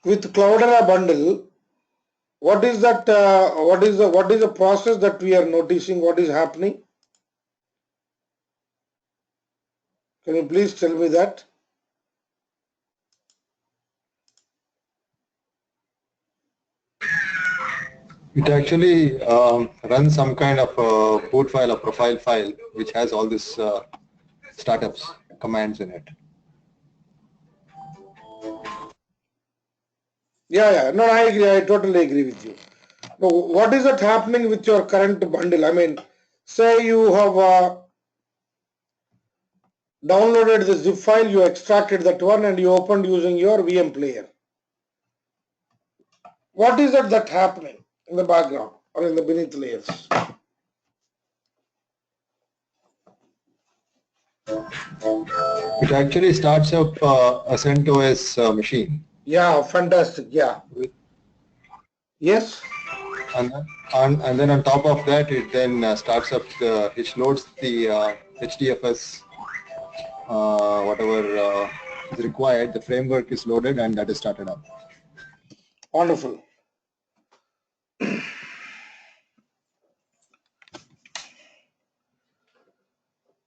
with Cloudera bundle, what is that? What is the process that we are noticing? What is happening? Can you please tell me that? It actually runs some kind of a boot file, a profile file, which has all these startups commands in it. Yeah. No, I agree. I totally agree with you. Now, what is that happening with your current bundle? I mean, say you have downloaded the zip file, you extracted that one, and you opened using your VM player. What is that happening in the background or in the beneath layers? It actually starts up a CentOS machine. Yeah, fantastic. Yeah. Yes. And then on top of that, it then starts up it loads the HDFS, whatever is required. The framework is loaded and that is started up. Wonderful.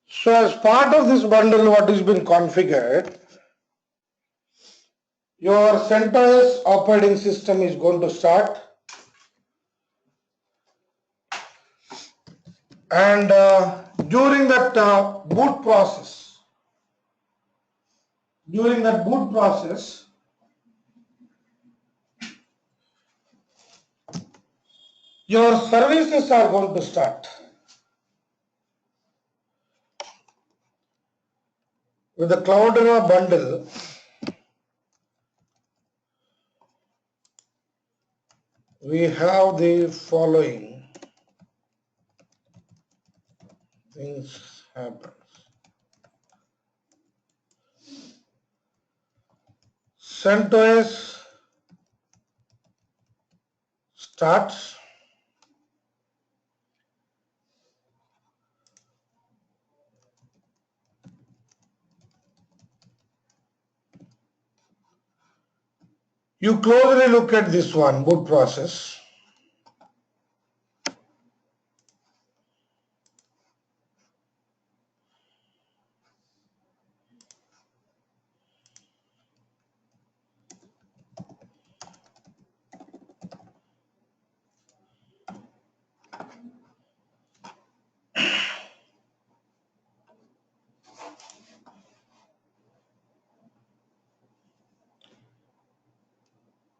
So as part of this bundle, what has been configured, your CentOS operating system is going to start, and during that boot process, your services are going to start. With the Cloudera bundle, we have the following things happen. CentOS starts. You closely look at this one, boot process.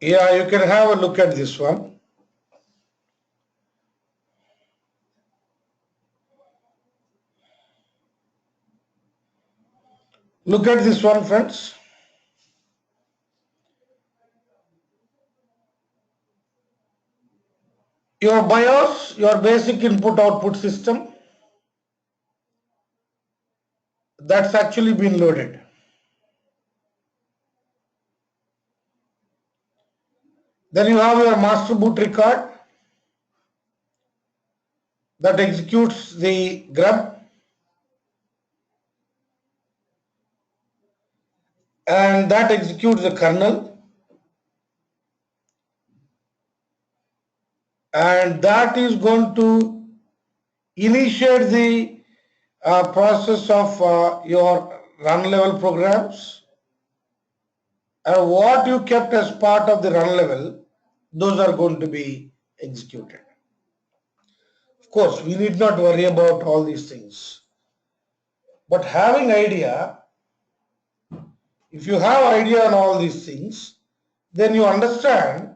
Yeah, you can have a look at this one. Look at this one, friends. Your BIOS, your basic input output system, that's actually been loaded. Then you have your master boot record that executes the grub, and that executes the kernel, and that is going to initiate the process of your run level programs, and what you kept as part of the run level, those are going to be executed. Of course, we need not worry about all these things. But having idea, if you have idea on all these things, then you understand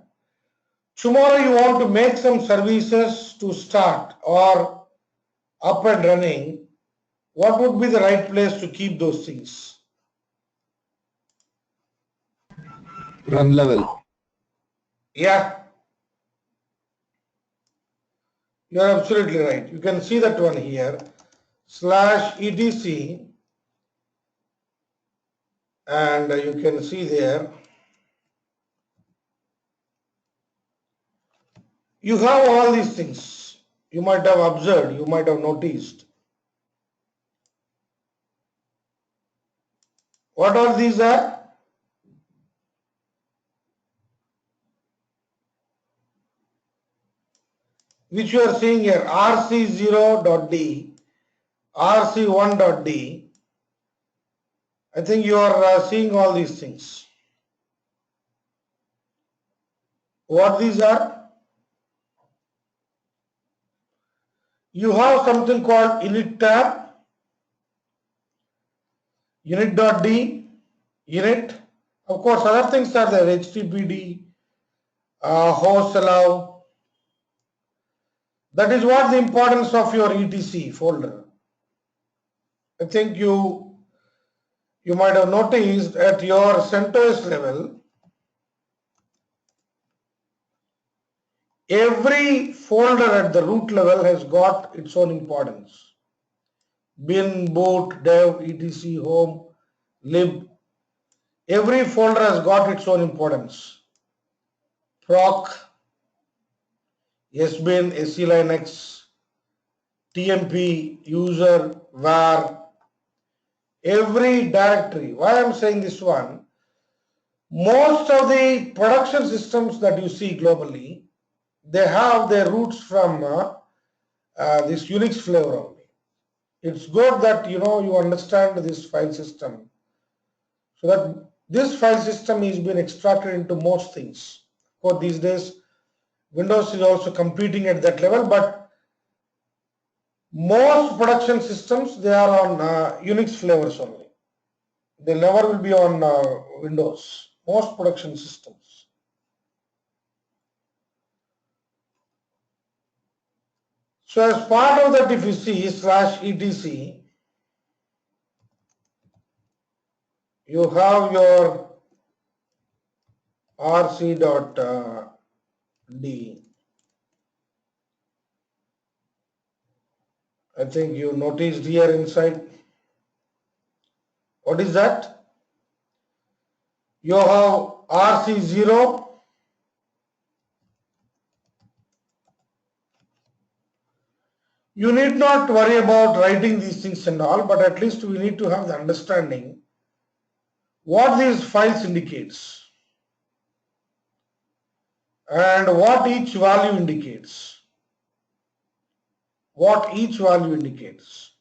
tomorrow you want to make some services to start or up and running, what would be the right place to keep those things? Run level. Yeah, you're absolutely right. You can see that one here, /etc, and you can see there, you have all these things. You might have observed, you might have noticed. What all these are? which you are seeing here, rc0.d, rc1.d. I think you are seeing all these things. What these are? You have something called init tab, unit.d, unit. Of course, other things are there, httpd, host allow. That is what the importance of your etc folder. I think you might have noticed at your CentOS level, every folder at the root level has got its own importance. Bin, boot, dev, etc, home, lib. Every folder has got its own importance. Proc, sbin, SELinux, tmp, user, var, every directory. Why I am saying this one? Most of the production systems that you see globally, they have their roots from this Unix flavor only. It's good that you understand this file system, so that this file system is being extracted into most things. Of course, these days Windows is also competing at that level, but most production systems, they are on Unix flavors only. They never will be on Windows. Most production systems. So as part of that, if you see /etc, you have your rc.d. I think you noticed here inside. What is that? You have rc0. You need not worry about writing these things and all, but at least we need to have the understanding what these files indicates and what each value indicates. What each value indicates.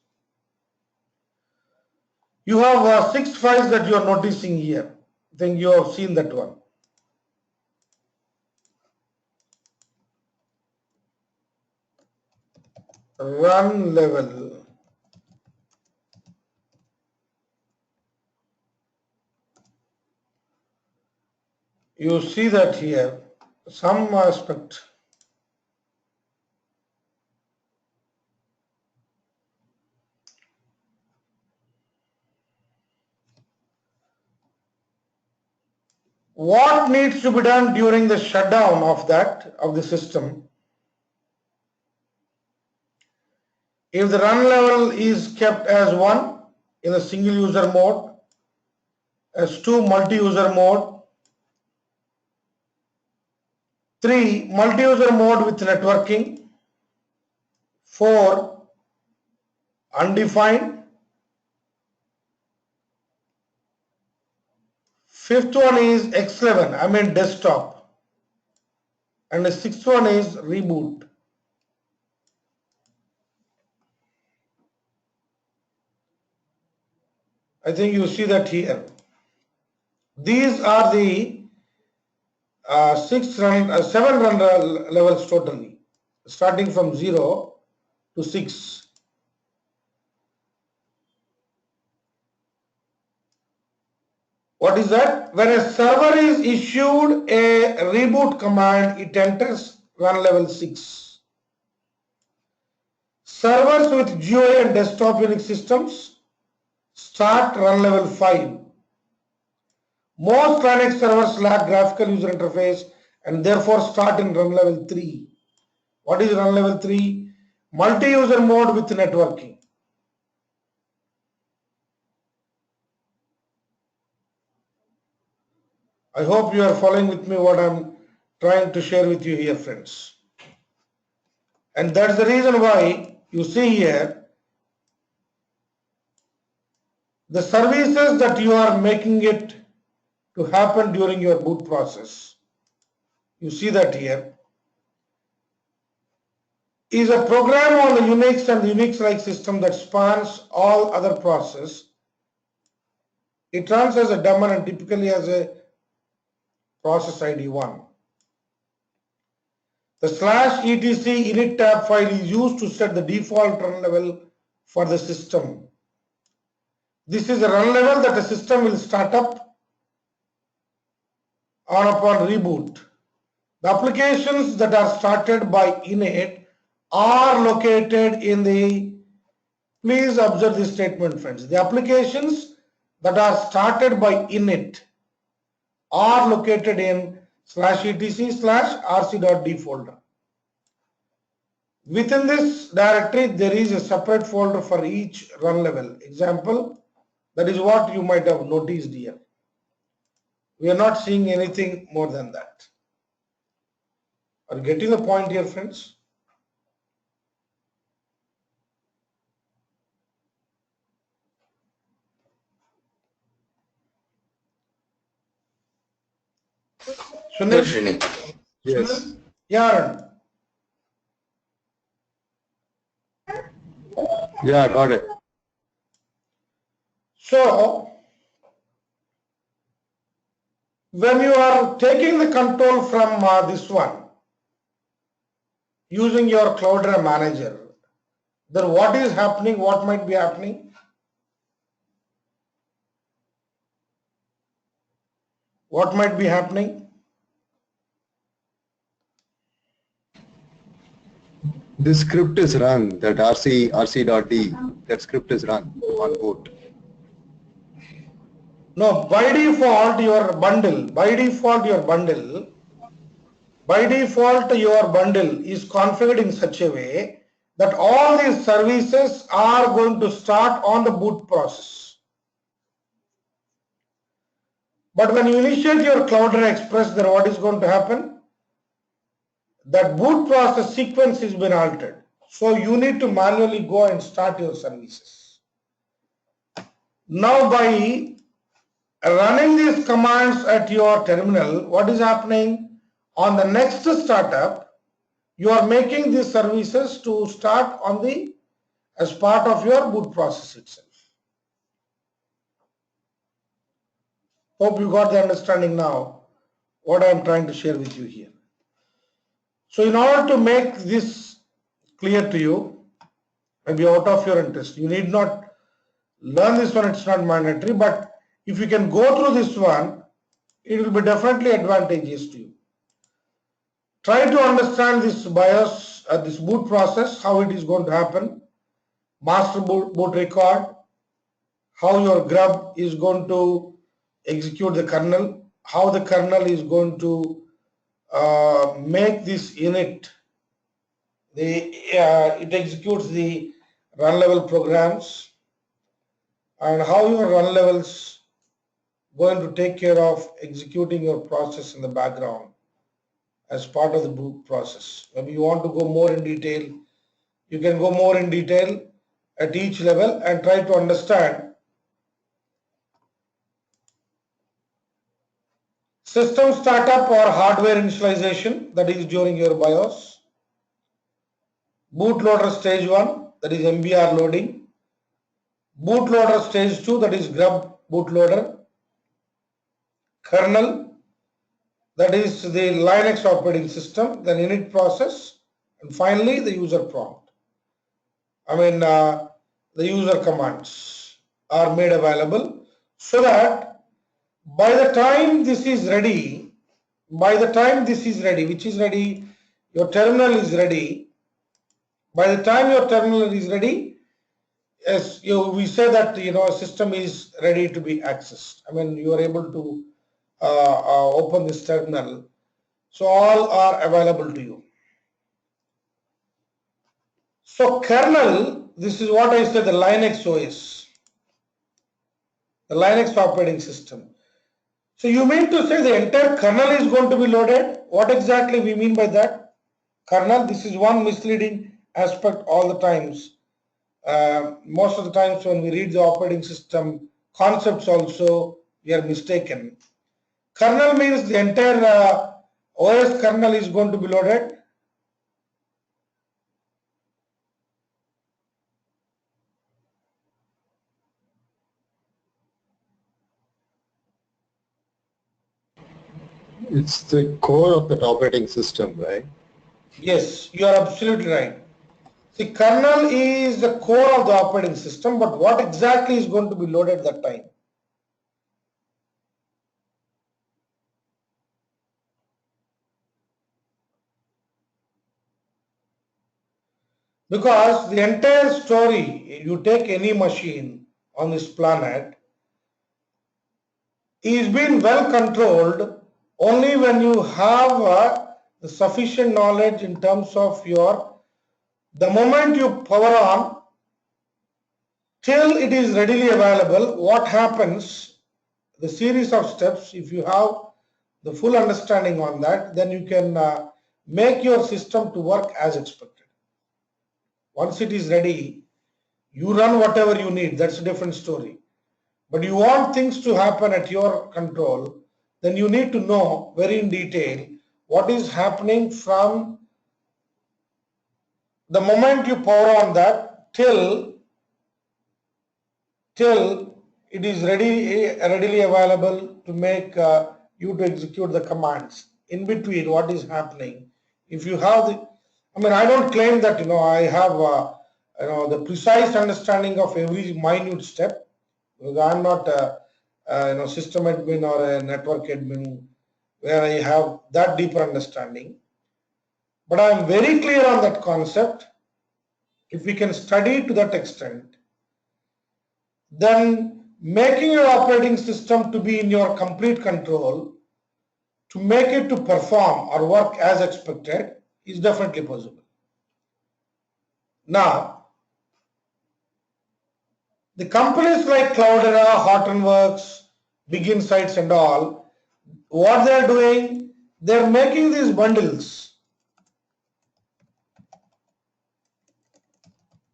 You have 6 files that you are noticing here. I think you have seen that one. Run level. You see that here, some aspect. What needs to be done during the shutdown of the system? If the run level is kept as 1 in the single user mode, as 2 multi-user mode, 3 multi-user mode with networking, 4 undefined, 5th one is X11, I mean desktop, and the 6th one is reboot. I think you see that here. These are the 7 run levels totally, starting from 0 to 6. What is that? When a server is issued a reboot command, it enters run level 6. Servers with GUI and desktop Unix systems start run level 5. Most Linux servers lack graphical user interface and therefore start in run level 3. What is run level 3? Multi-user mode with networking. I hope you are following with me what I'm trying to share with you here, friends. And that's the reason why you see here the services that you are making it to happen during your boot process. You see that here. is a program on the Unix and Unix-like system that spans all other processes. It runs as a daemon and typically has a process ID 1. The /etc init tab file is used to set the default run level for the system. This is a run level that the system will start up on upon reboot. The applications that are started by init are located in the, please observe this statement friends, the applications that are started by init are located in /etc/rc.d folder. Within this directory there is a separate folder for each run level. Example, that is what you might have noticed here. We are not seeing anything more than that. Are you getting the point here, friends? Sunil? Yes. Yeah. Yeah, got it. So, when you are taking the control from this one, using your Cloudera manager, then what is happening, what might be happening? What might be happening? This script is run, that rc.d, that script is run on boot. No, by default your bundle is configured in such a way that all these services are going to start on the boot process. But when you initiate your Cloudera Express, then what is going to happen? That boot process sequence has been altered. So you need to manually go and start your services. Now by running these commands at your terminal, what is happening? On the next startup, you are making these services to start on the as part of your boot process itself. Hope you got the understanding now what I am trying to share with you here. So in order to make this clear to you, maybe out of your interest, you need not learn this one, it's not mandatory, but if you can go through this one, it will be definitely advantageous to you. Try to understand this BIOS, this boot process, how it is going to happen, master boot record, how your grub is going to execute the kernel, how the kernel is going to make this init, it executes the run level programs, and how your run levels going to take care of executing your process in the background as part of the boot process. Maybe you want to go more in detail, you can go more in detail at each level and try to understand system startup or hardware initialization, that is during your BIOS, bootloader stage 1, that is MBR loading, bootloader stage 2, that is grub bootloader, kernel, that is the Linux operating system, then init process, and finally the user prompt. The user commands are made available so that by the time this is ready, which is ready, your terminal is ready. By the time your terminal is ready, yes, we say that a system is ready to be accessed. You are able to open this terminal, so all are available to you. So kernel, this is what I said, the Linux OS, the Linux operating system. So you mean to say the entire kernel is going to be loaded? What exactly we mean by that? Kernel, this is one misleading aspect all the times. Most of the times when we read the operating system concepts also, we are mistaken. Kernel means the entire OS kernel is going to be loaded. It's the core of the operating system, right? Yes, you are absolutely right. The kernel is the core of the operating system, but what exactly is going to be loaded at that time? Because the entire story, you take any machine on this planet, is being well controlled only when you have the sufficient knowledge in terms of the moment you power on till it is readily available, what happens, the series of steps, if you have the full understanding on that, then you can make your system to work as expected. Once it is ready, you run whatever you need, that's a different story. But you want things to happen at your control, then you need to know very in detail what is happening from the moment you power on that till it is readily available to make you to execute the commands. In between, what is happening? If you have I don't claim that I have the precise understanding of every minute step, because I'm not a system admin or a network admin where I have that deeper understanding. But I'm very clear on that concept. If we can study to that extent, then making your operating system to be in your complete control, to make it to perform or work as expected, is definitely possible. Now, the companies like Cloudera, Hortonworks, Big Insights and all, what they're doing, they're making these bundles.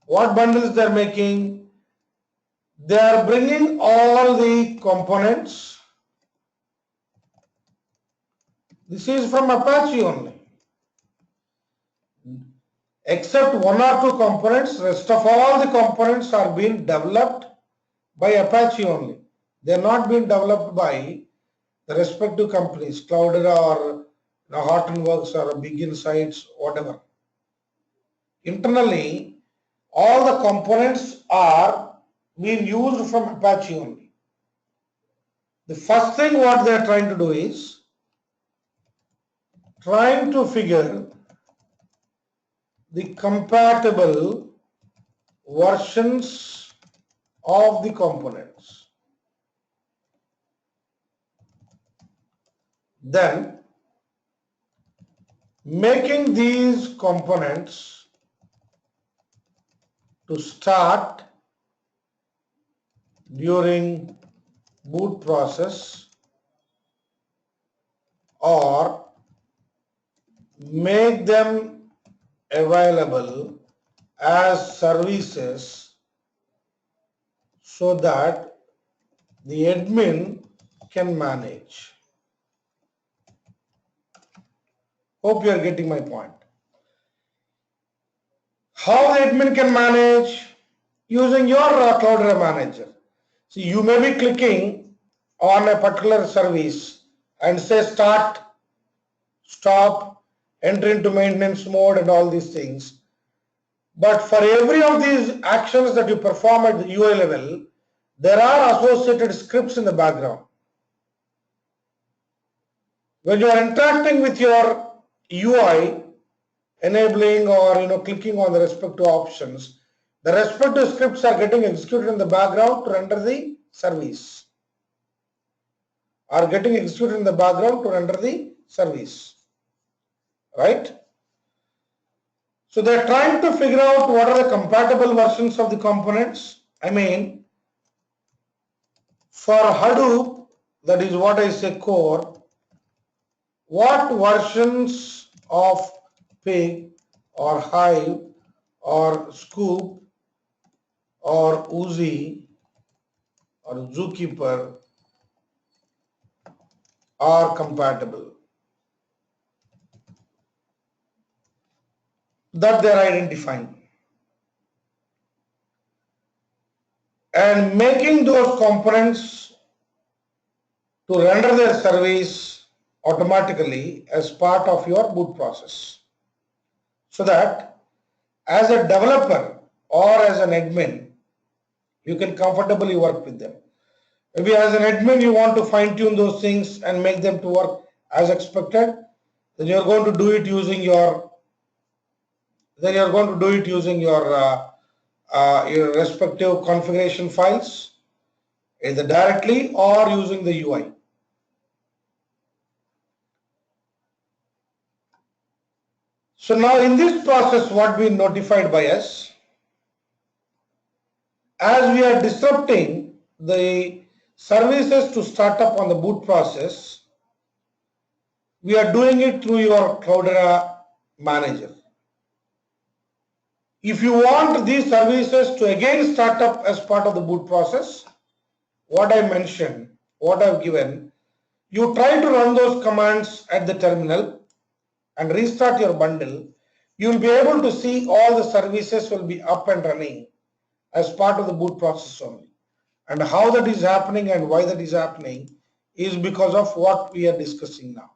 What bundles they're making? They are bringing all the components. This is from Apache only. Except one or two components, rest of all the components are being developed by Apache only. They are not being developed by the respective companies, Cloudera or Hortonworks or Big Insights, whatever. Internally, all the components are being used from Apache only. The first thing what they are trying to do is trying to figure the compatible versions of the components. Then making these components to start during boot process or make them available as services so that the admin can manage. Hope you are getting my point. How the admin can manage? Using your Cloudera manager. So you may be clicking on a particular service and say start, stop, enter into maintenance mode and all these things. But for every of these actions that you perform at the UI level, there are associated scripts in the background. When you are interacting with your UI, enabling or clicking on the respective options, the respective scripts are getting executed in the background to render the service. Right? So they're trying to figure out what are the compatible versions of the components. For Hadoop, that is what I say core, what versions of Pig or Hive or Scoop or Oozie or Zookeeper are compatible, that they are identifying, and making those components to render their service automatically as part of your boot process, so that as a developer or as an admin, you can comfortably work with them. Maybe as an admin, you want to fine tune those things and make them to work as expected. Then you're going to do it using your your respective configuration files, either directly or using the UI. So now in this process, what we notified by us, as we are disrupting the services to start up on the boot process, we are doing it through your Cloudera manager. If you want these services to again start up as part of the boot process, what I mentioned, what I've given, you try to run those commands at the terminal and restart your bundle. You'll be able to see all the services will be up and running as part of the boot process only. And how that is happening and why that is happening is because of what we are discussing now.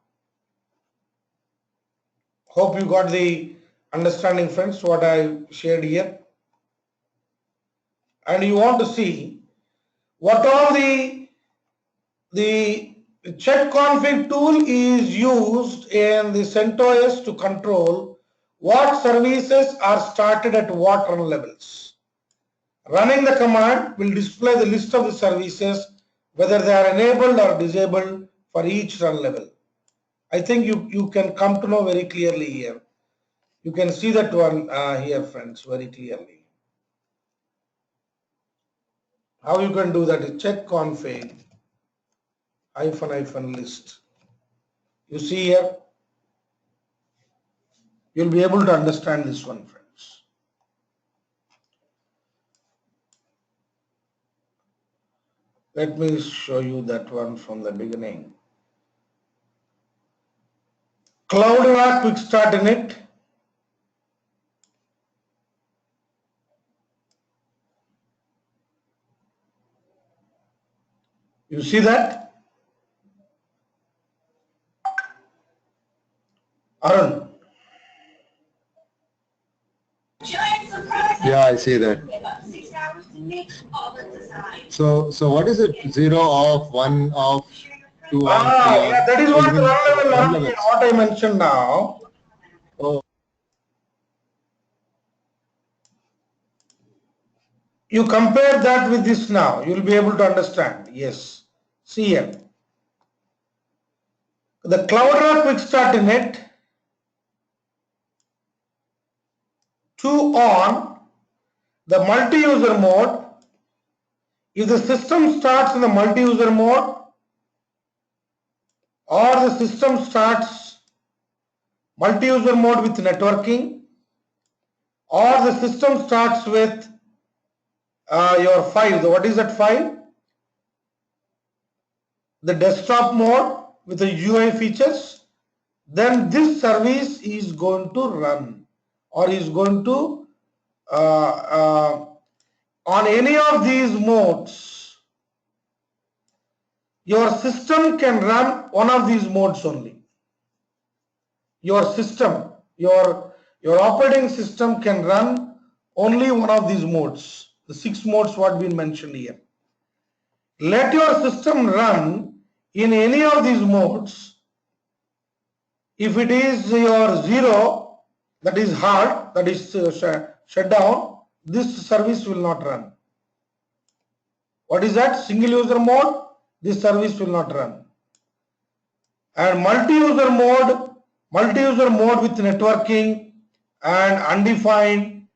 Hope you got the understanding, friends, what I shared here. And you want to see what all the check config tool is used in the CentOS to control what services are started at what run levels. Running the command will display the list of the services, whether they are enabled or disabled for each run level. I think you can come to know very clearly here. You can see that one here, friends, very clearly. How you can do that is check config -- list. You see here, you'll be able to understand this one, friends. Let me show you that one from the beginning. Cloudera quick start init. You see that? Arun. Yeah, I see that. So what is it? 0 off, 1 off, 2 on, 3 on? Yeah, that is what Even run level, what I mentioned now. Oh. You compare that with this now, you'll be able to understand. Yes. See here. The Cloudera quick start init, 2 on the multi-user mode. If the system starts in the multi-user mode or the system starts multi-user mode with networking, or the system starts with your file. What is that file? The desktop mode with the UI features, then this service is going to run or is going to on any of these modes. Your system can run one of these modes only. Your system, your operating system can run only one of these modes, the 6 modes what been mentioned here. Let your system run in any of these modes. If it is your 0, that is hard, that is shut down, this service will not run. What is that? Single user mode, this service will not run. And multi-user mode with networking and undefined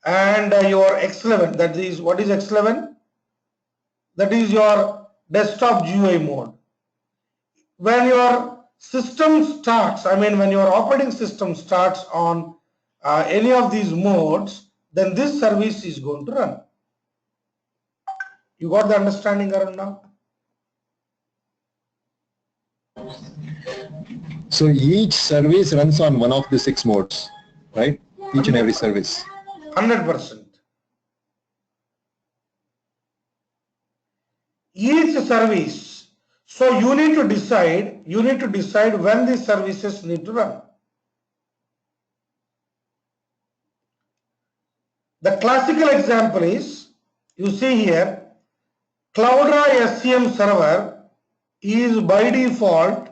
and your X11, that is, what is X11? That is your desktop GUI mode. When your system starts, when your operating system starts on any of these modes, then this service is going to run. You got the understanding, Arun, now? So each service runs on one of the 6 modes, right? Each and every service. 100%. Each service. So you need to decide when these services need to run. The classical example is, you see here, Cloudera SCM server is by default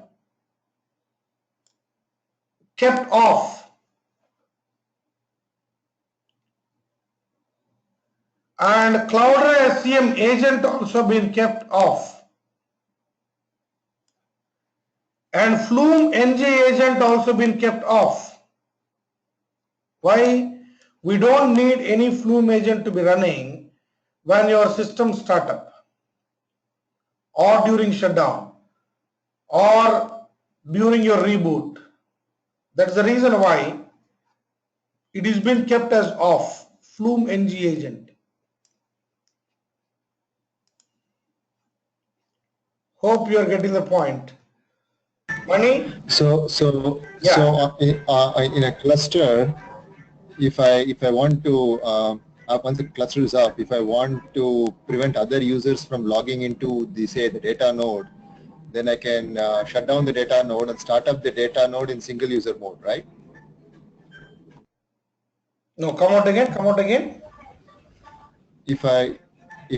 kept off, and Cloudera SCM agent also been kept off, and Flume NG agent also been kept off. Why? We don't need any Flume agent to be running when your system startup or during shutdown or during your reboot. That's the reason why it is been kept as off, Flume NG agent. Hope you are getting the point. Mani? So in a cluster, if I want to once the cluster is up, if I want to prevent other users from logging into the data node, then I can shut down the data node and start up the data node in single user mode, right? No, come out again. If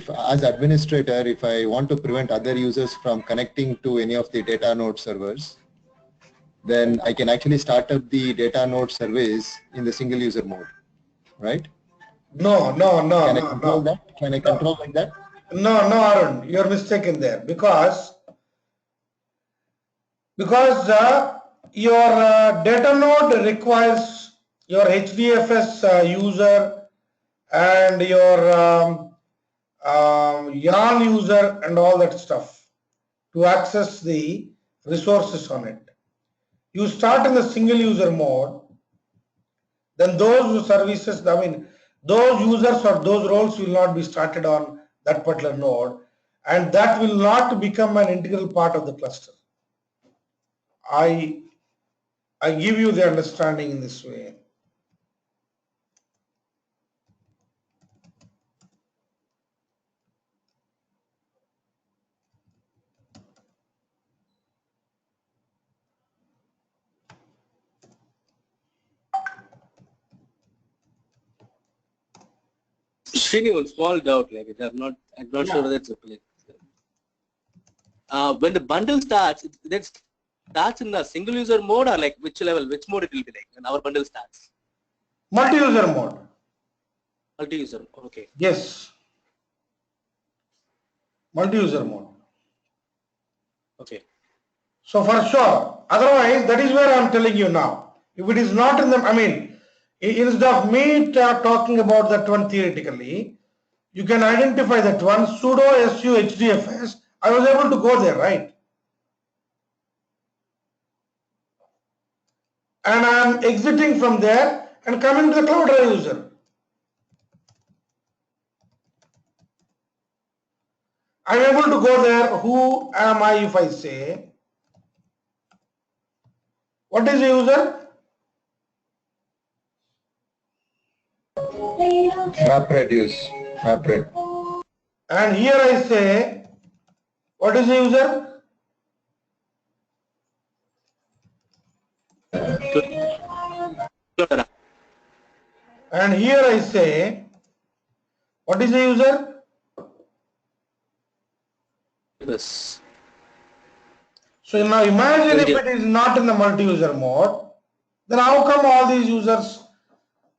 as administrator, if I want to prevent other users from connecting to any of the data node servers, then I can actually start up the data node service in the single user mode, right? No. Can I control that? Can I control like that? No, Arun, you're mistaken there, because your data node requires your HDFS user and your YARN user and all that stuff to access the resources on it. You start in the single user mode, then those services, those users or those roles will not be started on that particular node, and that will not become an integral part of the cluster. I give you the understanding in this way. Srini, one small doubt, like I'm not sure whether it's okay. When the bundle starts, that starts in the single user mode, or like which mode it will be like when our bundle starts? Multi-user mode. Multi-user, okay. Yes. Multi-user mode. Okay. So for sure, otherwise that is where I'm telling you now. If it is not in the, instead of me talking about that one theoretically, you can identify that one, sudo su hdfs. I was able to go there, right? And I'm exiting from there and coming to the Cloudera user. I'm able to go there. Who am I if I say, what is the user? MapReduce. And here I say, what is the user? And here I say, what is the user? Yes. So now imagine if it is not in the multi-user mode, then how come all these users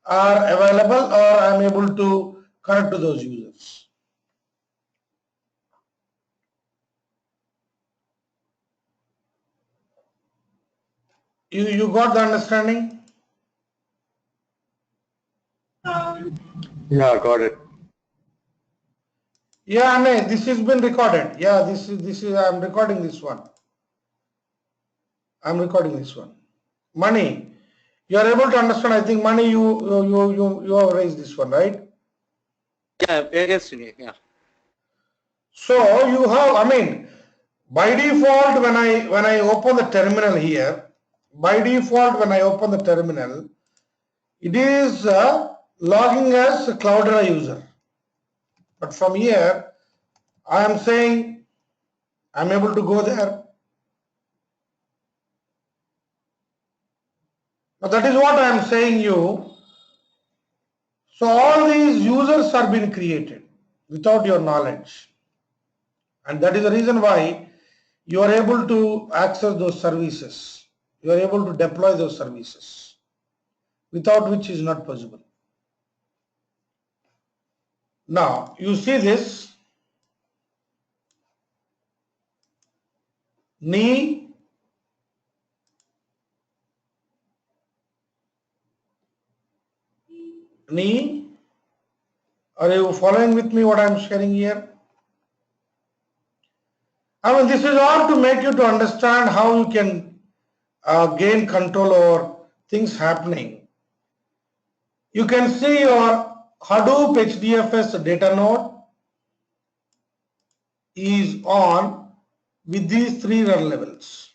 are available, or I'm able to connect to those users? You got the understanding? Yeah, got it. Yeah, Anne, this has been recorded. Yeah, this is I'm recording this one. Mani, you are able to understand. I think Mani, you have raised this one, right? Yeah, yes, Srini, yeah. So you have, by default, when I open the terminal here, it is logging as a Cloudera user. But from here, I am saying I'm able to go there. Now that is what I am saying you. So all these users are being created without your knowledge. And that is the reason why you are able to access those services. You are able to deploy those services, without which is not possible. Now you see this knee, knee. Are you following with me what I am sharing here? I mean, this is all to make you to understand how you can gain control over things happening. You can see your Hadoop HDFS data node is on with these three run levels.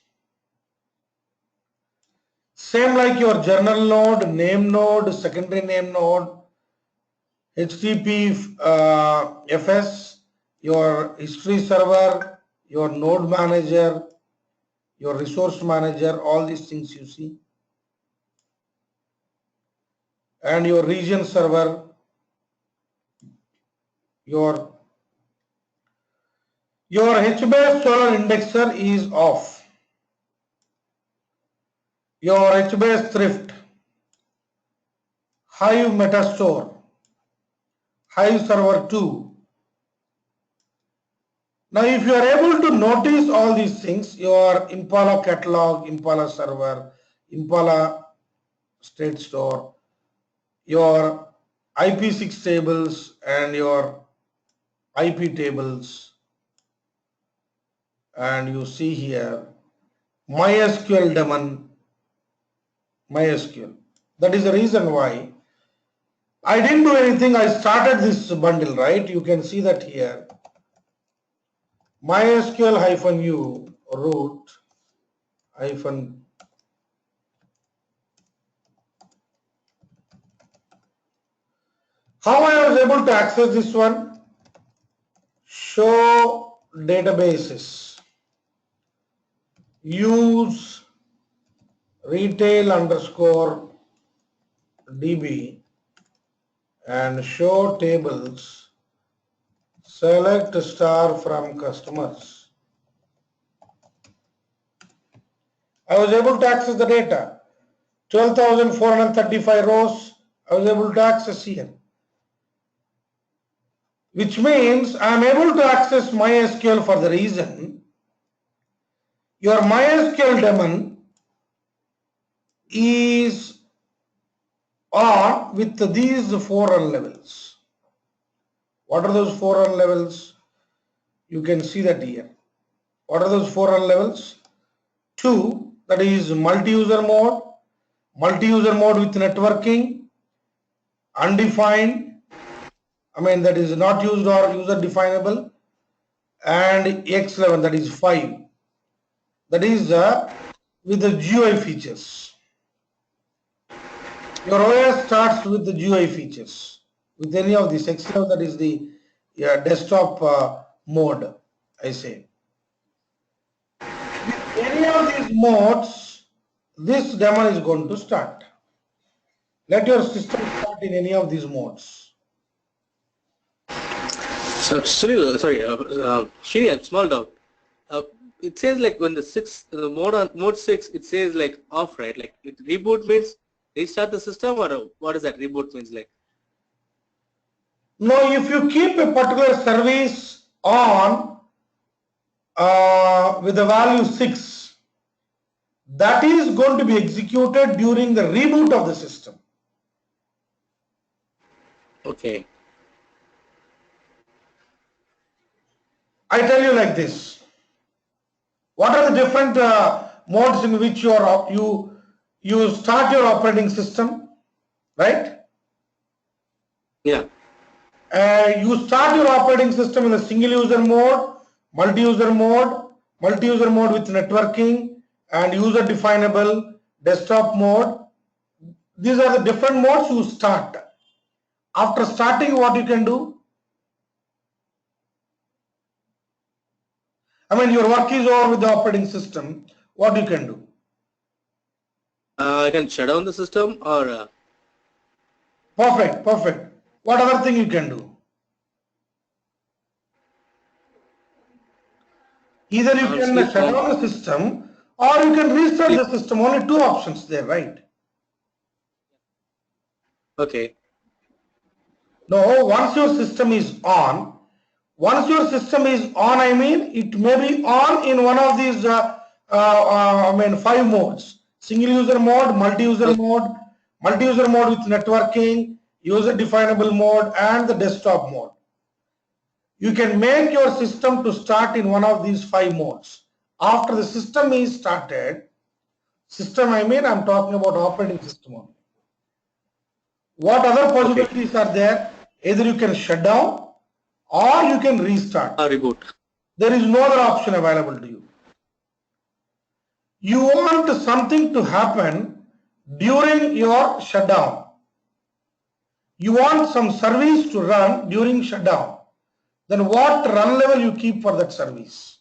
Same like your journal node, name node, secondary name node, HTTP FS, your history server, your node manager, your resource manager, all these things you see. And your region server, your HBase Solr indexer is off. Your HBase Thrift, Hive Metastore, Hive Server 2. Now if you are able to notice all these things, your Impala catalog, Impala server, Impala state store, your IP6 tables and your IP tables, and you see here MySQL daemon, MySQL. That is the reason why I didn't do anything. I started this bundle, right? You can see that here. MySQL-u root hyphen how I was able to access this one? Show databases. Use retail underscore DB and show tables. Select star from customers. I was able to access the data. 12,435 rows I was able to access here. Which means I am able to access MySQL for the reason your MySQL daemon is on with these 4 run levels. What are those 4 run levels? You can see that here. What are those 4 run levels? 2, that is multi-user mode with networking, undefined, that is not used or user definable, and X11, that is 5. That is with the GUI features. Your OS starts with the GUI features. With any of these, X11, that is the desktop mode, I say. With any of these modes, this daemon is going to start. Let your system start in any of these modes. So, sorry, Shri, small doubt. It says like when the mode 6, it says like off, right? Like reboot means restart the system, or what is that reboot means like? No, if you keep a particular service on with the value 6, that is going to be executed during the reboot of the system. Okay. I tell you like this. What are the different modes in which you start your operating system, right? Yeah. You start your operating system in a single user mode, multi-user mode with networking, and user definable, desktop mode. These are the different modes you start. After starting, what you can do? I mean, your work is over with the operating system. What you can do? I can shut down the system or Perfect, perfect. What other thing you can do? Either you can sleep shut on. down the system or you can restart Sleep. the system. Only two options there, right? Okay. No, once your system is on, I mean, it may be on in one of these, I mean, 5 modes. Single user mode, multi-user mode, multi-user mode with networking, user definable mode, and the desktop mode. You can make your system to start in one of these 5 modes. After the system is started, system I mean, I'm talking about operating system only. What other possibilities are there? Either you can shut down or you can restart. Reboot. There is no other option available to you. You want something to happen during your shutdown. You want some service to run during shutdown. Then what run level you keep for that service?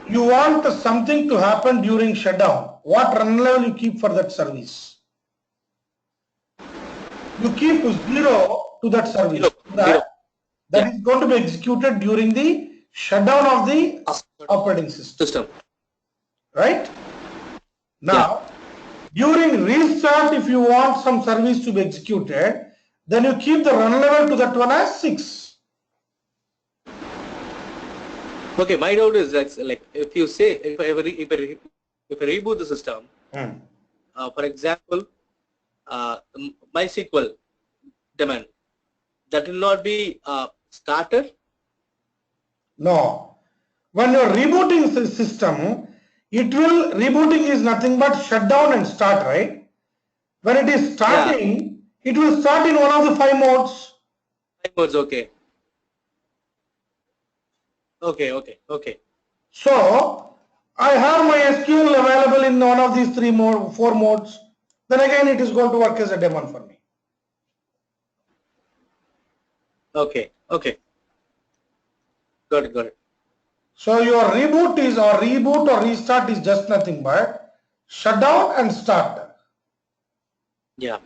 You want something to happen during shutdown. What run level you keep for that service? You keep 0 to that service. Zero. That is going to be executed during the shutdown of the operating system. Right? Now, during restart, if you want some service to be executed, then you keep the run level to that one as 6. Okay, my doubt is that, like, if you say if I reboot the system, for example, MySQL daemon, that will not be started. No. When you're rebooting the system, rebooting is nothing but shut down and start, right? When it is starting, it will start in one of the 5 modes. 5 modes, okay. Okay. So, I have my SQL available in one of these 4 modes. Then again, it is going to work as a daemon for me. Okay. Got it. So your reboot or restart is just nothing but shut down and start. Yeah.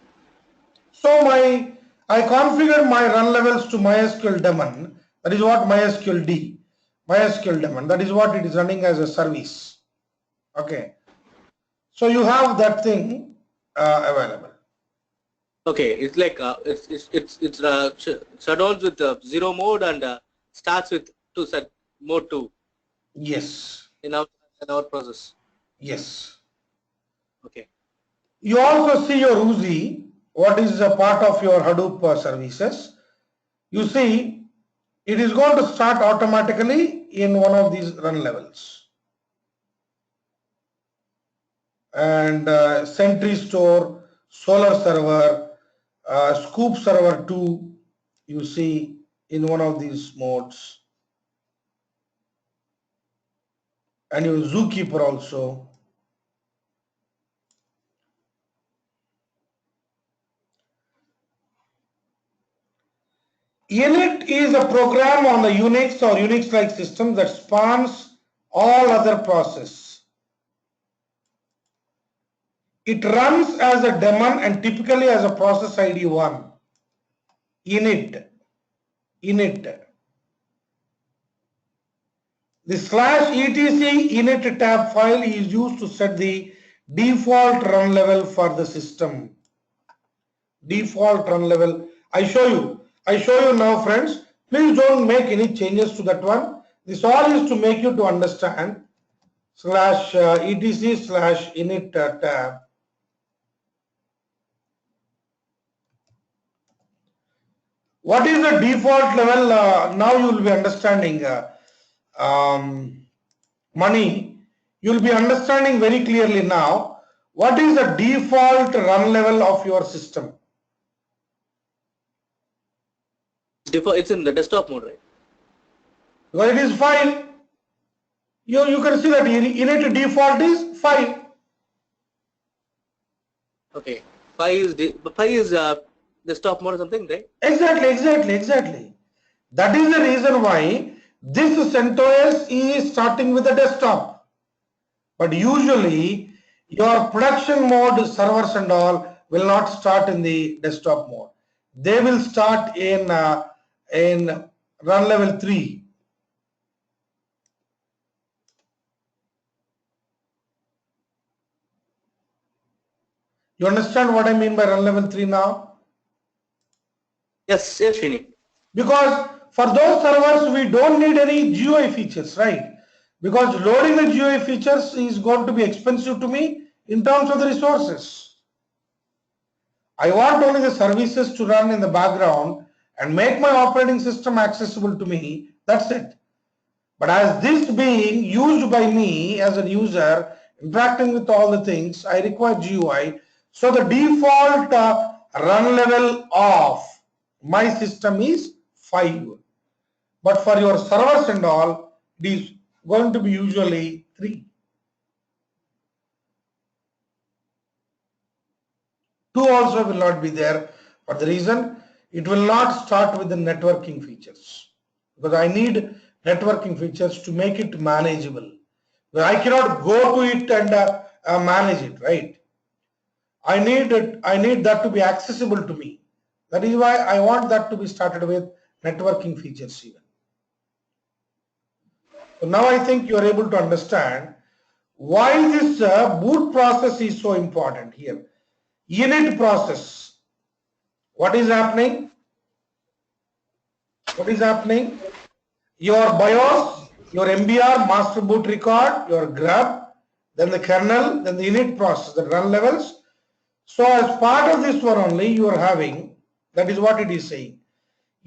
So I configured my run levels to MySQL daemon. That is what MySQL daemon. That is what it is running as a service. Okay. So you have that thing available. Okay, it's like it's shutdowns with 0 mode and starts with mode 2. Yes. In our process. Yes. Okay. You also see your Uzi, what is a part of your Hadoop services. You see, it is going to start automatically in one of these run levels. And Sentry Store, Solar Server, Scoop Server 2, you see in one of these modes. And your Zookeeper also. Init is a program on the Unix or Unix-like system that spawns all other processes. It runs as a daemon and typically as a process ID 1. Init. The /etc init tab file is used to set the default run level for the system. Default run level. I show you now, friends. Please don't make any changes to that one. This all is to make you to understand /etc/init tab. What is the default level? Now you will be understanding. Money, you will be understanding very clearly now what is the default run level of your system. It's in the desktop mode, right? Well, it is 5. You can see that init default is 5. Okay. 5 is desktop mode or something, right? Exactly. That is the reason why this CentOS is starting with the desktop. But usually your production mode servers and all will not start in the desktop mode. They will start in run level 3. You understand what I mean by run level 3 now? Yes, Srini. Because for those servers, we don't need any GUI features, right? Because loading the GUI features is going to be expensive to me in terms of the resources. I want only the services to run in the background and make my operating system accessible to me. That's it. But as this being used by me as a user, interacting with all the things, I require GUI. So the default run level of my system is 5. But for your servers and all, it is going to be usually 3. 2 also will not be there. For the reason, it will not start with the networking features. Because I need networking features to make it manageable. But I cannot go to it and manage it, right? I need that to be accessible to me. That is why I want that to be started with networking features even. So now I think you are able to understand why this boot process is so important here. Init process. What is happening? What is happening? Your BIOS, your MBR, master boot record, your grub, then the kernel, then the init process, the run levels. So as part of this one only you are having, that is what it is saying.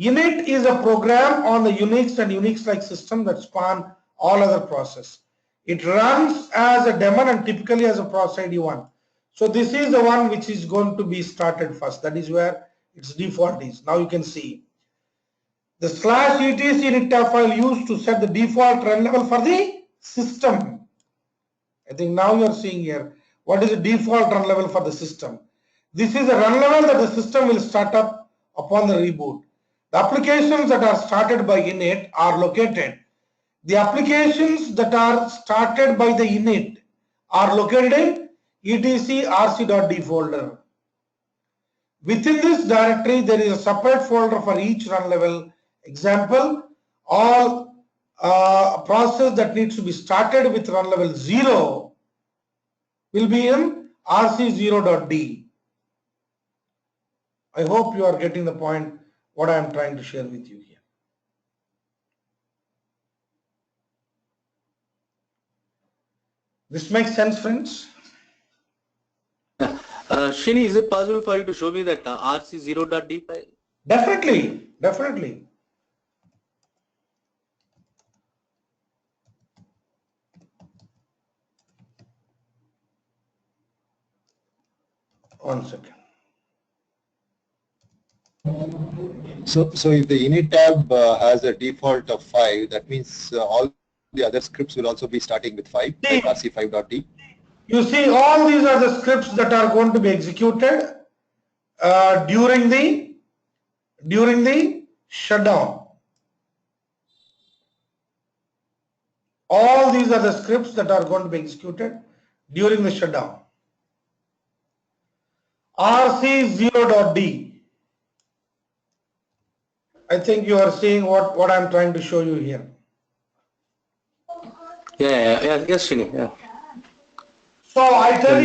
Init is a program on the Unix and Unix-like system that span all other processes. It runs as a daemon and typically as a process ID 1. So this is the one which is going to be started first. That is where its default is. Now you can see the /etc init tab file used to set the default run level for the system. I think now you are seeing here what is the default run level for the system. This is a run level that the system will start up upon the reboot. The applications that are started by init are located. The applications that are started by the init are located in etc rc.d folder. Within this directory, there is a separate folder for each run level. Example, all process that needs to be started with run level 0 will be in rc0.d. I hope you are getting the point what I am trying to share with you here. This makes sense, friends? Srini, is it possible for you to show me that rc0.d file? Definitely. One second. So if the init tab has a default of 5, that means all the other scripts will also be starting with 5, like rc5.d. You see, all these are the scripts that are going to be executed during the shutdown. All these are the scripts that are going to be executed during the shutdown. rc0.d. I think you are seeing what I'm trying to show you here. Yes, Srini. Yeah. So I tell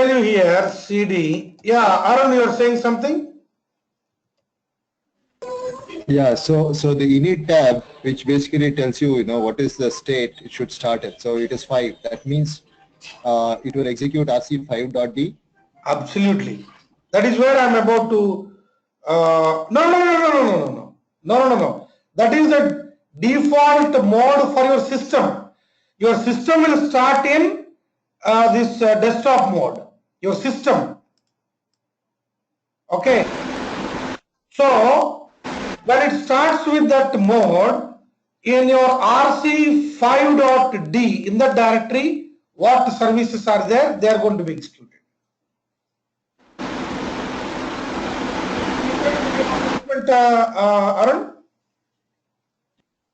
you here, CD. Yeah, Arun, you are saying something? Yeah, so the init tab, which basically tells you, what is the state it should start at. So it is 5. That means it will execute rc5.d. Absolutely. That is where I'm about to. No. That is the default mode for your system. Your system will start in this desktop mode. Your system. Okay. So when it starts with that mode, in your rc5.d, in that directory, what services are there? They are going to be executed. it, Arun?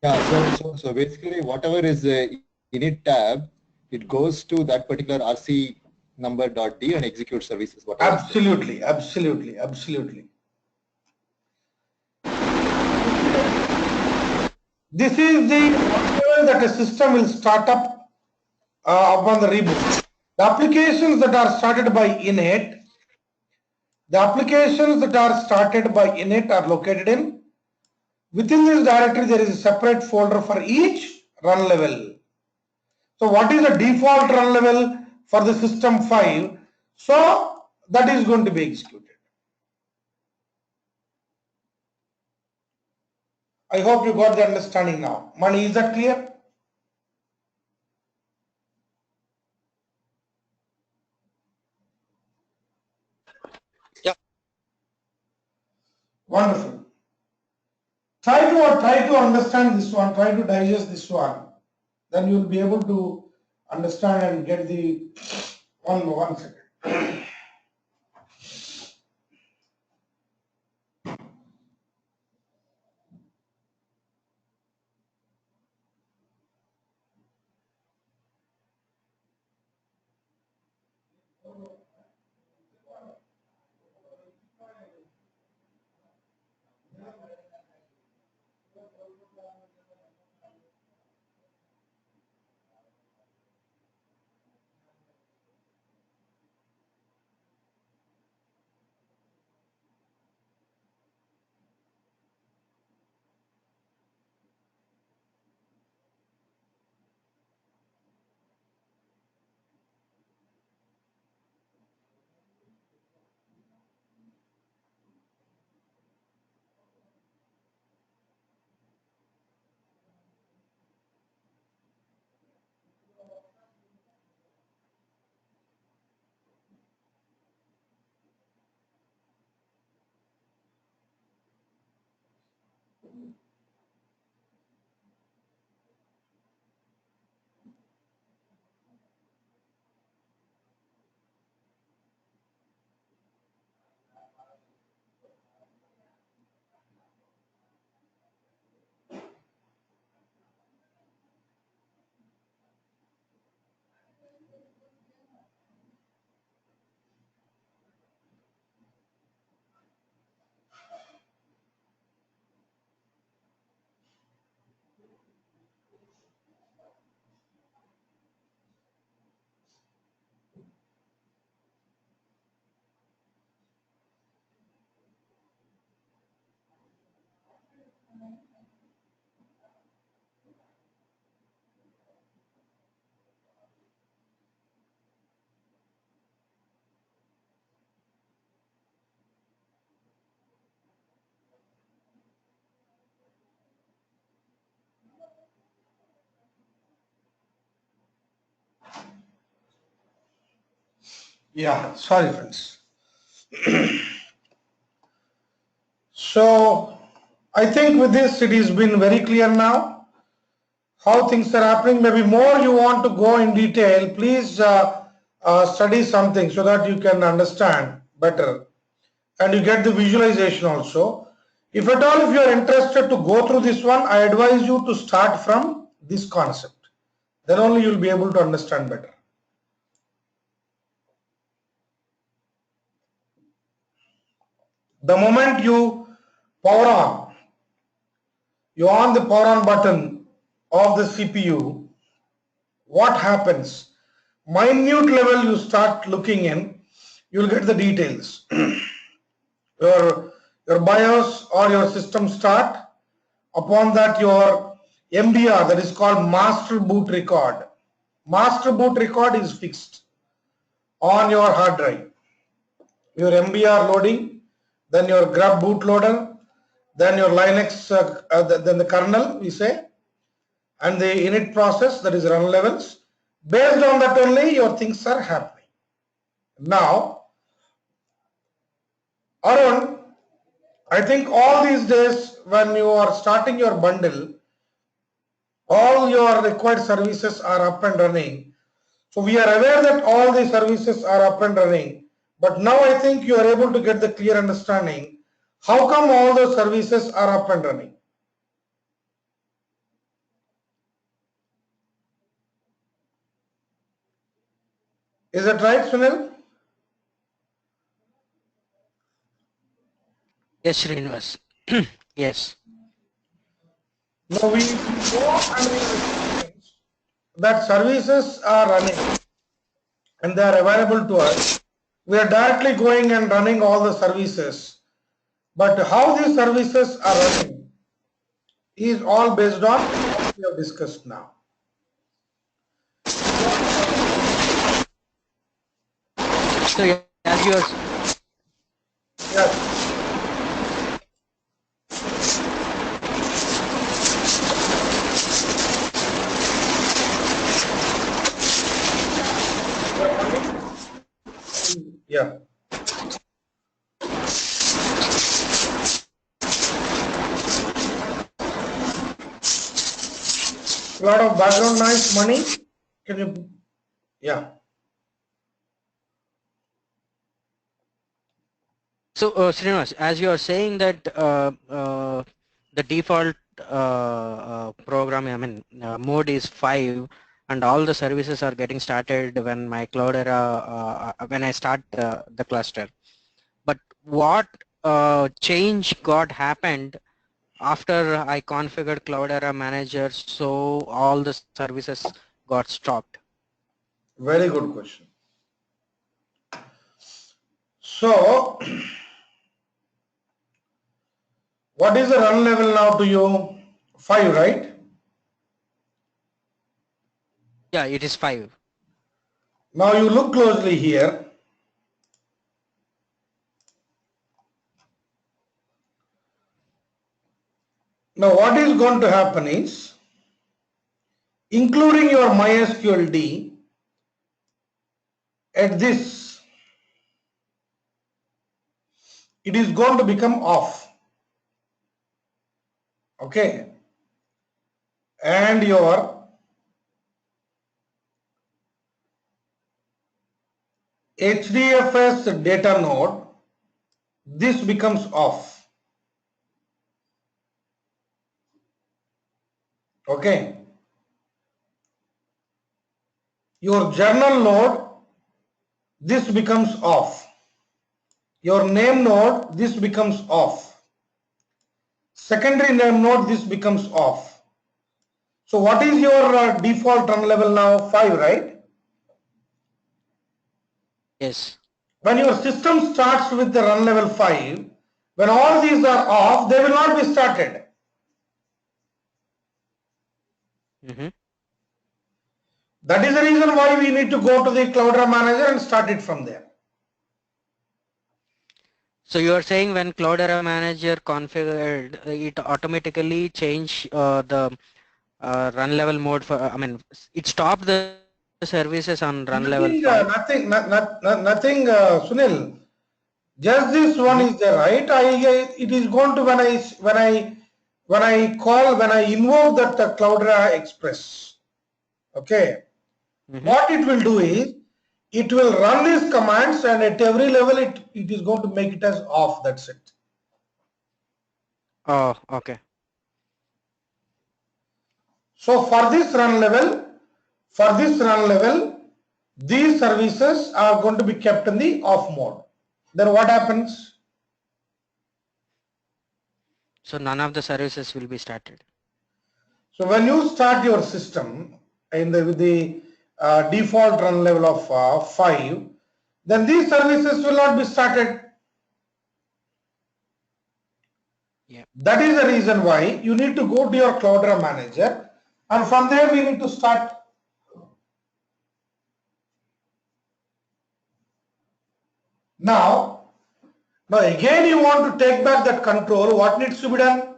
Yeah, so basically whatever is the init tab, it goes to that particular RC number.d and execute services. Whatever is there. Absolutely, absolutely, absolutely. This is the level that a system will start up upon the reboot. The applications that are started by init, are located in. Within this directory, there is a separate folder for each run level. So what is the default run level for the system 5? So that is going to be executed. I hope you got the understanding now. Mani, is that clear? Yeah. Wonderful. Try to understand this one, try to digest this one. Then you will be able to understand and get the one second. Yeah, sorry friends. So I think with this it has been very clear now how things are happening. Maybe more you want to go in detail, please study something so that you can understand better and you get the visualization also. If at all if you are interested to go through this one, I advise you to start from this concept. Then only you will be able to understand better. The moment you power on, you on the power on button of the CPU, what happens? Minute level you start looking in, you will get the details. your BIOS or your system start. Upon that your MBR, that is called master boot record. Master boot record is fixed on your hard drive. Your MBR loading, then your grub bootloader, then your Linux, then the kernel we say, and the init process, that is run levels. Based on that only your things are happening. Now, Arun, I think all these days when you are starting your bundle, all your required services are up and running. So we are aware that all the services are up and running. But now I think you are able to get the clear understanding How come all the services are up and running? Is that right, Sunil? Yes, Srinivas. Yes. Now we go and we experience that services are running and they are available to us. We are directly going and running all the services. But how these services are running is all based on what we have discussed now. So as you are Yes. Yeah. A lot of background noise, money. Can you? Yeah. so Srinivas, as you are saying that the default program, I mean mode is 5, and all the services are getting started when my Cloudera when I start the cluster. But what change got happened after I configured Cloudera Manager, so all the services got stopped? Very good question. So, what is the run level now to you? 5, right? Yeah, it is 5. Now you look closely here. Now what is going to happen is, including your MySQL D, at this, it is going to become off. Okay. And your HDFS data node, this becomes off. Okay. Your journal node, this becomes off. Your name node, this becomes off. Secondary name node, this becomes off. So what is your default run level now? 5, right? Yes. When your system starts with the run level 5, when all these are off, they will not be started. Mm-hmm. That is the reason why we need to go to the Cloudera Manager and start it from there. So you are saying when Cloudera Manager configured, it automatically change the run level mode for, I mean, it stopped the services on run level 5? Nothing, Sunil. Just this one Mm-hmm. is there, right? It is going to when I invoke that Cloudera Express. Okay. Mm-hmm. What it will do is, it will run these commands and at every level it is going to make it as off. That's it. Oh, okay. So for this run level, these services are going to be kept in the off mode. Then what happens? So none of the services will be started. So when you start your system with the default run level of 5, then these services will not be started. Yeah. That is the reason why you need to go to your Cloudera Manager, and from there we need to start. Now again you want to take back that control. What needs to be done?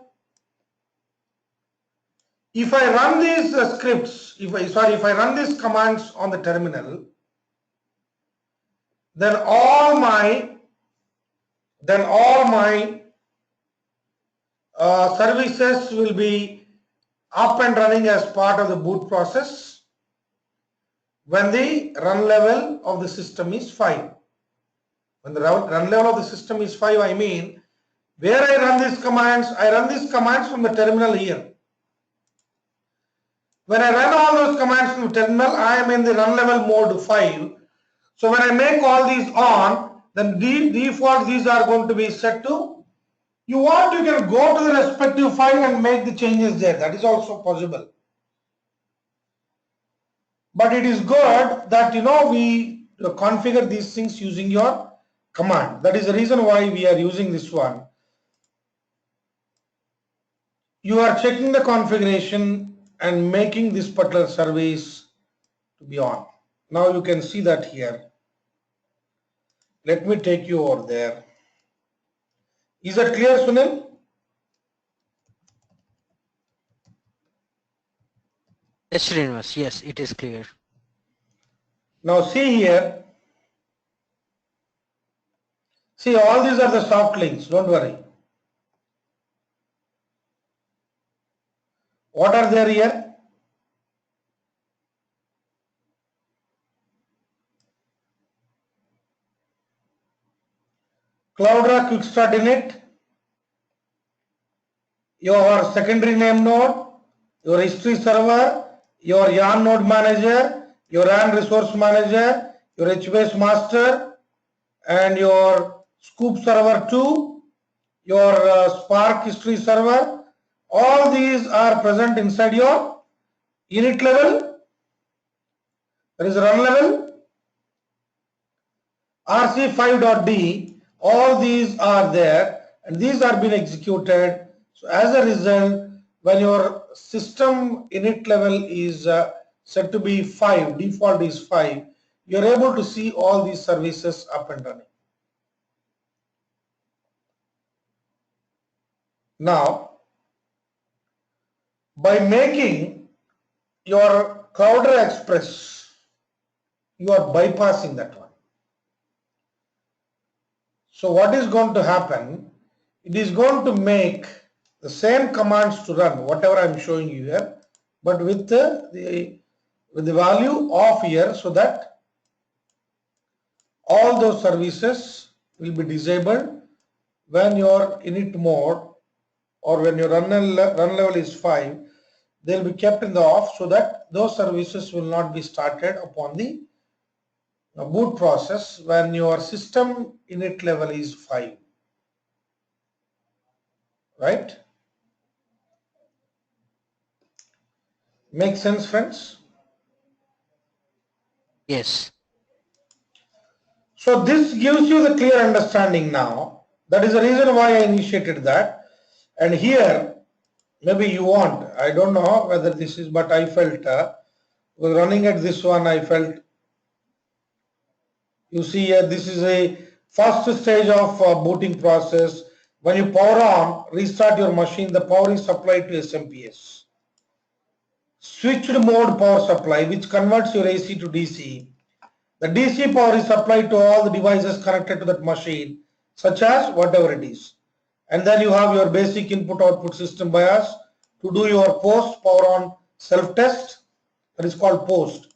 If I run these scripts, if I run these commands on the terminal, then all my services will be up and running as part of the boot process when the run level of the system is 5. When the run level of the system is 5, I mean Where I run these commands? I run these commands from the terminal here. When I run all those commands from the terminal, I am in the run level mode 5. So when I make all these on, then default these are going to be set to. You want, you can go to the respective file and make the changes there. That is also possible. But it is good that we configure these things using your command. That is the reason why we are using this one. You are checking the configuration and making this particular service to be on. Now you can see that here. Let me take you over there. Is that clear, Sunil? Yes, Srinivas. Yes, it is clear. Now see here. See, all these are the soft links. Don't worry. What are there here? Cloudera Quick Start Init, your secondary name node, your history server, your Yarn node manager, your RAN resource manager, your HBase master, and your Scoop server 2, your Spark history server. All these are present inside your init level. There is run level, RC5.D. All these are there, and these are being executed. So as a result, when your system init level is set to be 5, default is 5, you are able to see all these services up and running. Now, by making your Cloudera Express, you are bypassing that one. So what is going to happen? It is going to make the same commands to run, whatever I am showing you here, but with the value of here, so that all those services will be disabled when your init mode or when your run level is 5. They will be kept in the off, so that those services will not be started upon the boot process when your system init level is 5. Right? Make sense, friends? Yes. So this gives you the clear understanding now. That is the reason why I initiated that. And here, maybe you want, I don't know whether this is, but I felt, was running at this one, I felt, you see here, this is a first stage of booting process. When you power on, restart your machine, the power is supplied to SMPS. Switched mode power supply, which converts your AC to DC. The DC power is supplied to all the devices connected to that machine, such as whatever it is. And then you have your basic input-output system BIOS to do your post power on self-test. That is called post.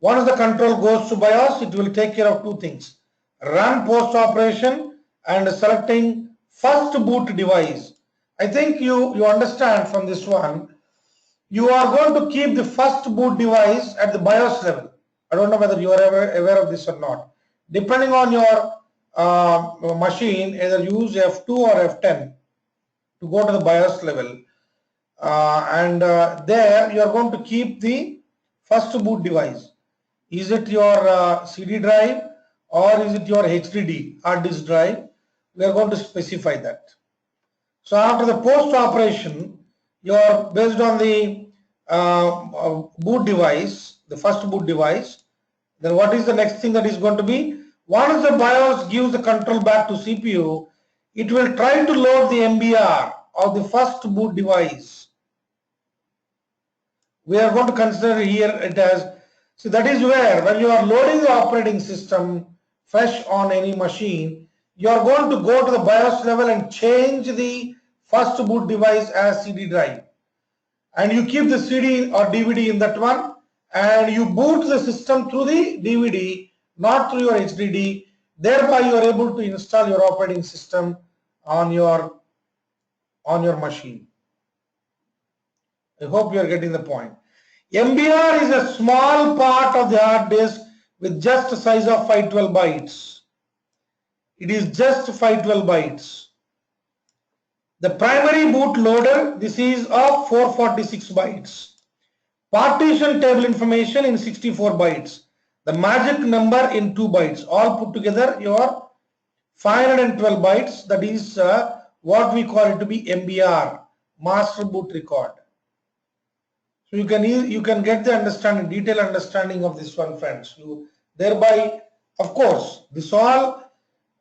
Once the control goes to BIOS, it will take care of two things: run post operation and selecting first boot device. I think you understand from this one. You are going to keep the first boot device at the BIOS level. I don't know whether you are ever aware of this or not. Depending on your machine, either use F2 or F10 to go to the BIOS level. There you are going to keep the first boot device. Is it your CD drive or is it your HDD, hard disk drive? We are going to specify that. So after the post operation, you are based on the boot device, the first boot device. Then what is the next thing that is going to be? Once the BIOS gives the control back to CPU, it will try to load the MBR of the first boot device. We are going to consider here it as, so that is where when you are loading the operating system fresh on any machine, you are going to go to the BIOS level and change the first boot device as CD drive. And you keep the CD or DVD in that one, and you boot the system through the DVD, not through your HDD. Thereby you are able to install your operating system on your on your machine. I hope you are getting the point. MBR is a small part of the hard disk with just a size of 512 bytes. It is just 512 bytes. The primary boot loader, this is of 446 bytes. Partition table information in 64 bytes. The magic number in 2 bytes. All put together your 512 bytes. That is what we call it to be MBR, master boot record. So you can get the understanding, detailed understanding of this one, friends. You thereby, of course, this all,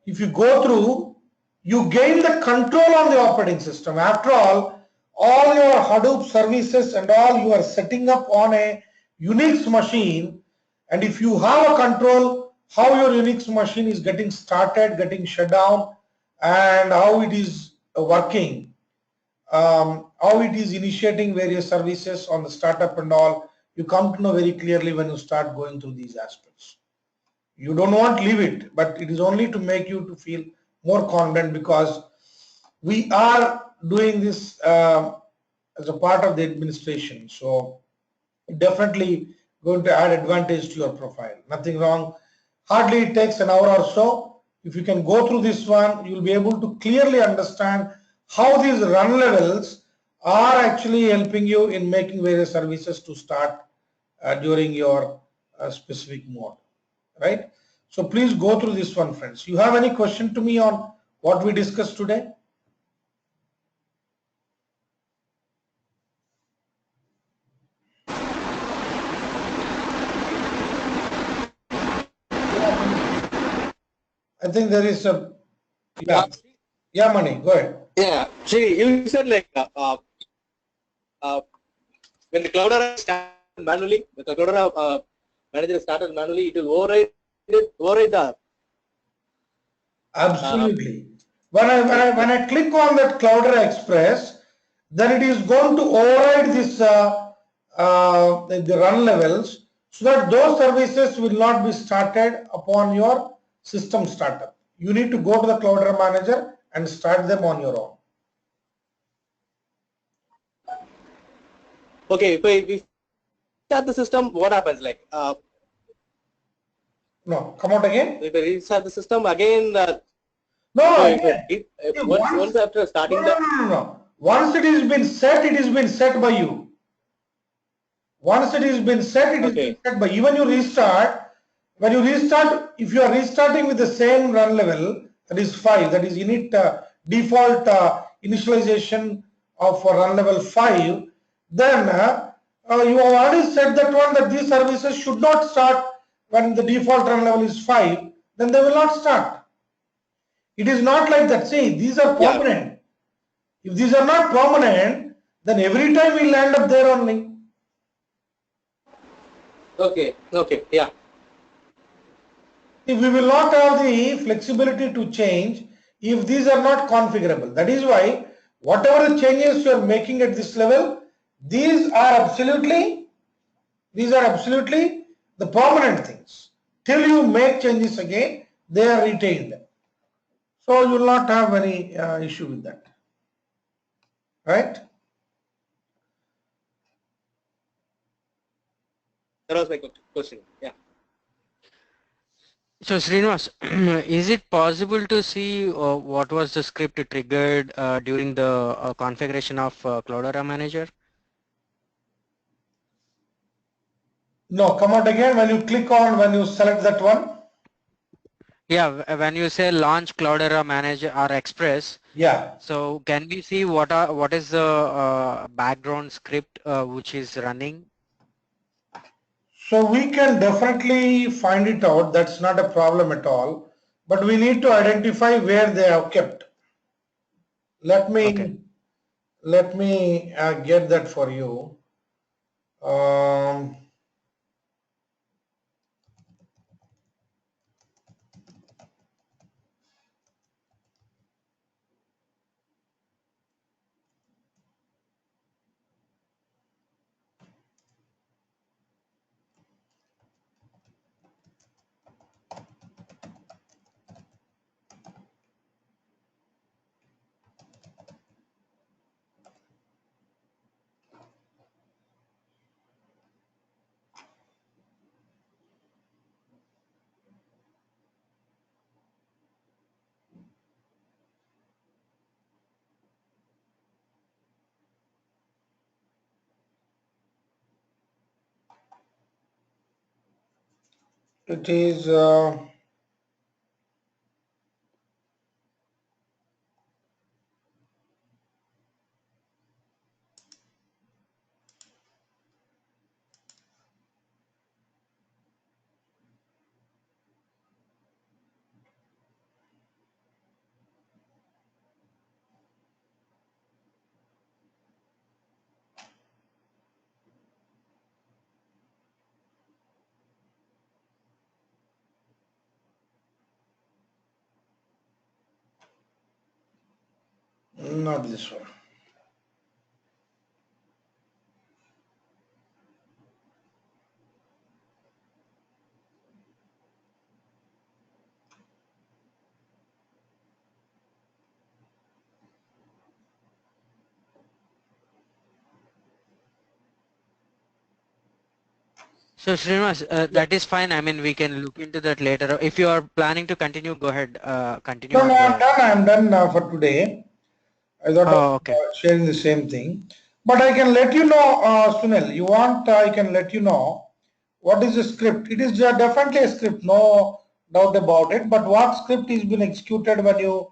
if you go through, you gain the control on the operating system. After all your Hadoop services and all you are setting up on a Unix machine, and if you have a control how your Unix machine is getting started, getting shut down, and how it is working, how it is initiating various services on the startup and all, you come to know very clearly when you start going through these aspects. You don't want to leave it, but it is only to make you to feel more confident, because we are doing this as a part of the administration. So definitely going to add advantage to your profile. Nothing wrong. Hardly it takes an hour or so. If you can go through this one, you will be able to clearly understand how these run levels are actually helping you in making various services to start during your specific mode, right? So please go through this one, friends. You have any question to me on what we discussed today? I think there is a, yeah, Mani, go ahead. Yeah, Sri, you said like when the Cloudera started manually, the Cloudera manager started manually, it will override the. Absolutely. When I click on that Cloudera Express, then it is going to override this the run levels, so that those services will not be started upon your system startup. You need to go to the Cloudera manager and start them on your own. Okay, if we start the system, what happens? Like, No, come out again. if I restart the system again, No, once after starting no. Once it has been set, it has been set by you. Once it has been set, it is been set by even you restart. When you restart, if you are restarting with the same run level, that is 5, that is init default initialization of run level 5, then you have already set that one that these services should not start when the default run level is 5, then they will not start. It is not like that. See, these are permanent. If these are not permanent, then every time we land up there only. Okay, yeah. If we will not have the flexibility to change if these are not configurable. That is why whatever the changes you are making at this level, these are absolutely the permanent things. Till you make changes again, they are retained. So you will not have any issue with that. Right? That was my question. Yeah. So Srinivas, is it possible to see what was the script triggered during the configuration of Cloudera Manager? No, come out again when you click on, when you select that one. Yeah, when you say launch Cloudera Manager or Express, yeah. So can we see what is the background script which is running? So we can definitely find it out. That's not a problem at all. But we need to identify where they are kept. Let me get that for you. It is not this one. So Srinivas, that is fine. I mean, we can look into that later. If you are planning to continue, go ahead. Continue No, on no, I'm the. done. I'm done for today. I thought of Oh, okay. sharing the same thing. But I can let you know, Sunil, you want, I can let you know what is the script. It is definitely a script, no doubt about it. But what script is being executed when you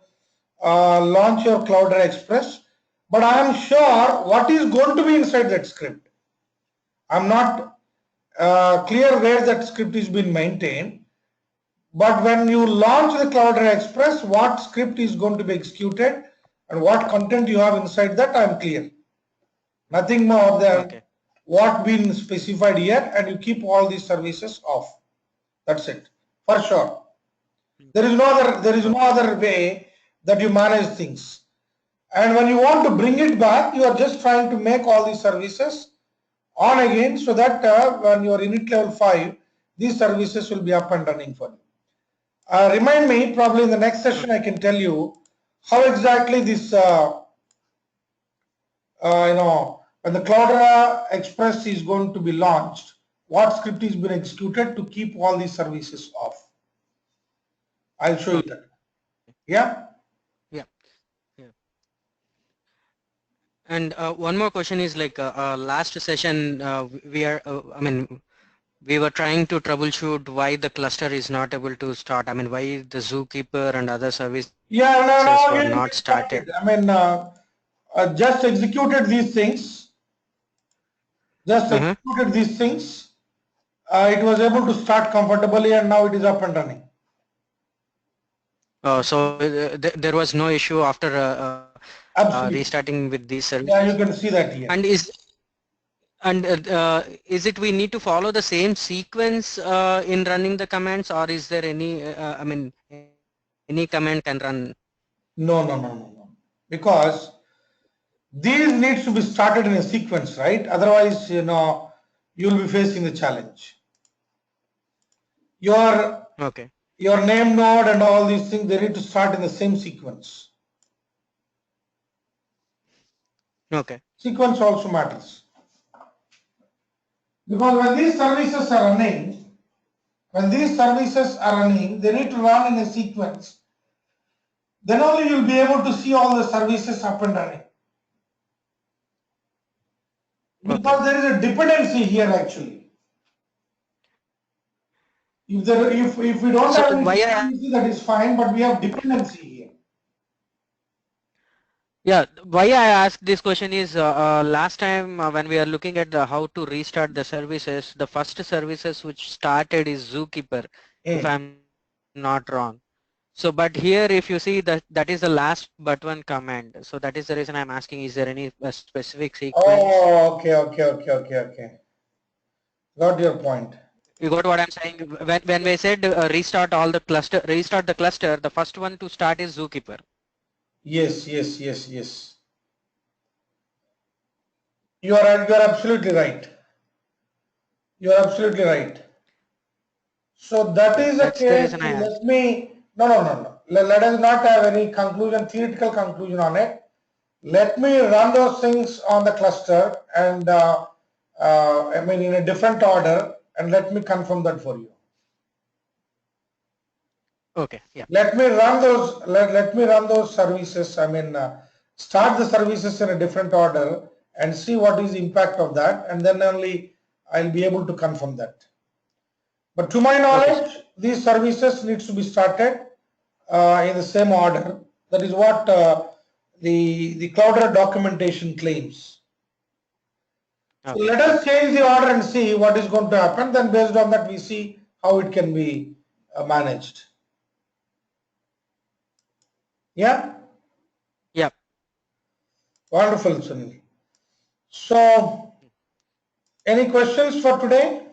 launch your Cloudera Express? But I am sure what is going to be inside that script. I'm not clear where that script is being maintained. But when you launch the Cloudera Express, what script is going to be executed and what content you have inside that, I'm clear. Nothing more than Okay. what been specified here, and you keep all these services off. That's it, for sure. There is no other way that you manage things. And when you want to bring it back, you are just trying to make all these services on again so that when you are init level 5, these services will be up and running for you. Remind me, probably in the next session, I can tell you how exactly this, when the Cloudera Express is going to be launched, what script is being executed to keep all these services off. I'll show you Okay. that. Yeah? Yeah. Yeah. And one more question is like last session we are I mean we were trying to troubleshoot why the cluster is not able to start. I mean why the Zookeeper and other services Yeah, no, were again, not it started. started. I mean, just executed these things, Uh-huh. it was able to start comfortably and now it is up and running. So there was no issue after Absolutely. restarting with these Yeah, you services. can see that here. And is it we need to follow the same sequence in running the commands, or is there any I mean any command can run? No, no, no, no, no. Because these needs to be started in a sequence, right? Otherwise, you'll be facing the challenge. Your Okay. your name node and all these things, they need to start in the same sequence. Okay. Sequence also matters. Because when these services are running, they need to run in a sequence. Then only you'll be able to see all the services up and running. Okay. Because there is a dependency here actually. If we don't So have any why dependency, that is fine, but we have dependency here. yeah, why I asked this question is last time when we are looking at how to restart the services, the first services which started is Zookeeper, if I'm not wrong. So, but here if you see that is the last but one command. So that is the reason I'm asking, is there any specific sequence? Oh, okay. Got your point. You got what I'm saying? When we said restart the cluster, the first one to start is Zookeeper. Yes. You are absolutely right. You are absolutely right. So that Yeah, is the that's the case. reason I Let asked. me, no. Let us not have any theoretical conclusion on it. Let me run those things on the cluster and I mean in a different order, and let me confirm that for you. Okay, yeah. Let me run those. Let me run those services. I mean, start the services in a different order and see what is the impact of that, and then only I'll be able to confirm that. But to my knowledge, these services needs to be started in the same order. That is what the Cloudera documentation claims. So Okay. let us change the order and see what is going to happen. Then based on that, we see how it can be managed. Yeah? Yeah. Wonderful, Sunil. So, any questions for today?